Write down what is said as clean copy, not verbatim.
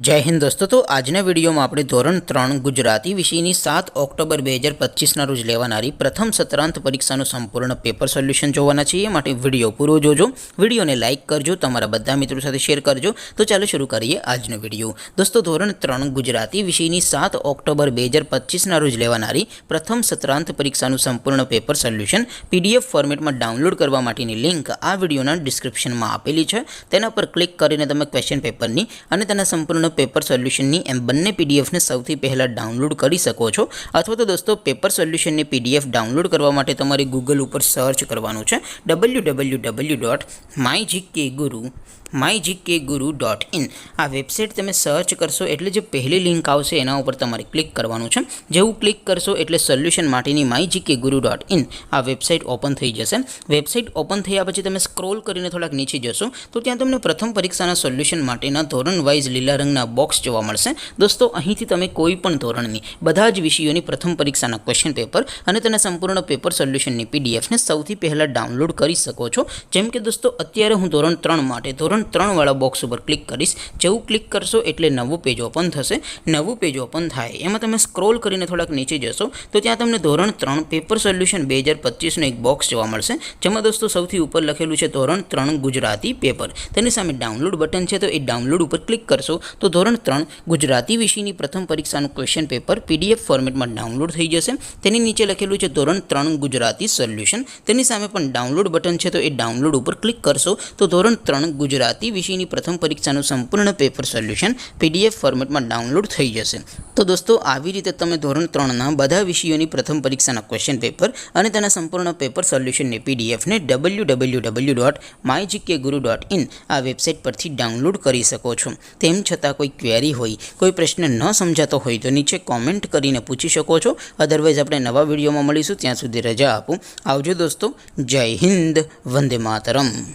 जय हिंद दोस्तों। तो आजना वीडियो में આપણે ધોરણ 3 ગુજરાતી વિષયની 7 ઓક્ટોબર 2025 ના રોજ લેવાનારી પ્રથમ સત્રાંત પરીક્ષાનું સંપૂર્ણ પેપર સોલ્યુશન જોવાના છીએ। માટે વિડિયો પૂરો જોજો, વિડિયોને લાઈક કરજો, તમારા બધા મિત્રો સાથે શેર કરજો। તો ચાલો શરૂ કરીએ આજનો વિડિયો। દોસ્તો ધોરણ 3 ગુજરાતી વિષયની 7 ઓક્ટોબર 2025 ના રોજ લેવાનારી પ્રથમ સત્રાંત પરીક્ષાનું સંપૂર્ણ પેપર સોલ્યુશન PDF ફોર્મેટમાં ડાઉનલોડ કરવા માટેની લિંક આ વિડિયોના ડિસ્ક્રિપ્શનમાં આપેલી છે। તેના પર ક્લિક કરીને તમે ક્વેશ્ચન પેપરની અને તેના સંપૂર્ણ पेपर सोल्यूशन एम बने पीडीएफ ने सौथी पहला डाउनलॉड करी सको छो। अथवा तो दोस्तों पेपर सोल्यूशन ने पीडीएफ डाउनलॉड करवा माटे तमारे गूगल पर सर्च करवानुं छे www.mygkguru.in। आ वेबसाइट तमे सर्च करशो एटले जे पहली लिंक आवशे एना उपर तमारे क्लिक करवानुं छे। जेवुं क्लिक करशो एटले सोल्यूशन माटेनी mygkguru.in आ वेबसाइट ओपन थई जशे। वेबसाइट ओपन थया पछी तमे स्क्रॉल करीने थोड़ाक नीचे जशो तो त्यां तमने प्रथम परीक्षाना सोल्यूशन माटेना धोरण वाइज लीला रंगना बॉक्स जोवा मळशे। दोस्तों અહીંથી તમે કોઈ પણ ધોરણની બધા જ વિષયોની પ્રથમ પરીક્ષાના ક્વેશ્ચન પેપર અને તેના સંપૂર્ણ પેપર સોલ્યુશનની પીડીએફ ને સૌથી પહેલા ડાઉનલોડ કરી શકો છો। જેમ કે દોસ્તો અત્યારે હું ધોરણ 3 માટે ધોરણ 3 વાળા બોક્સ ઉપર ક્લિક કરીશ। જેવું ક્લિક કરશો એટલે નવું પેજ ઓપન થશે। નવું પેજ ઓપન થાય એમાં તમે સ્ક્રોલ કરીને થોડાક નીચે જશો તો ત્યાં તમને ધોરણ 3 પેપર સોલ્યુશન 2025 નો એક બોક્સ જોવા મળશે। જેમાં દોસ્તો સૌથી ઉપર લખેલું છે ધોરણ 3 ગુજરાતી પેપર। તેની સામે ડાઉનલોડ બટન છે તો એ ડાઉનલોડ ઉપર ક્લિક કરશો तो ધોરણ 3 ગુજરાતી વિષયની પ્રથમ પરીક્ષાનું ક્વેશ્ચન પેપર PDF ફોર્મેટમાં ડાઉનલોડ થઈ જશે। તેની નીચે લખેલું છે ધોરણ 3 ગુજરાતી સોલ્યુશન। તેની સામે પણ ડાઉનલોડ બટન છે તો એ ડાઉનલોડ ઉપર ક્લિક કરશો તો ધોરણ 3 ગુજરાતી વિષયની પ્રથમ પરીક્ષાનું સંપૂર્ણ પેપર સોલ્યુશન PDF ફોર્મેટમાં ડાઉનલોડ થઈ જશે। તો દોસ્તો આવી રીતે તમે ધોરણ 3 ના બધા વિષયોની પ્રથમ પરીક્ષાના ક્વેશ્ચન પેપર અને તેના સંપૂર્ણ પેપર સોલ્યુશનની PDF ને www.mygkguru.in આ વેબસાઇટ પરથી ડાઉનલોડ કરી શકો છો। તેમ છતાં कोई क्वेरी होय, कोई प्रश्न न समझातो होय तो नीचे कॉमेंट करीने पूछी शको छो। अदरवाइज आपणे नवा विडियो में मळीशुं, त्यां सुधी रजा आपो। आवजो दोस्तों। जय हिंद, वंदे मातरम।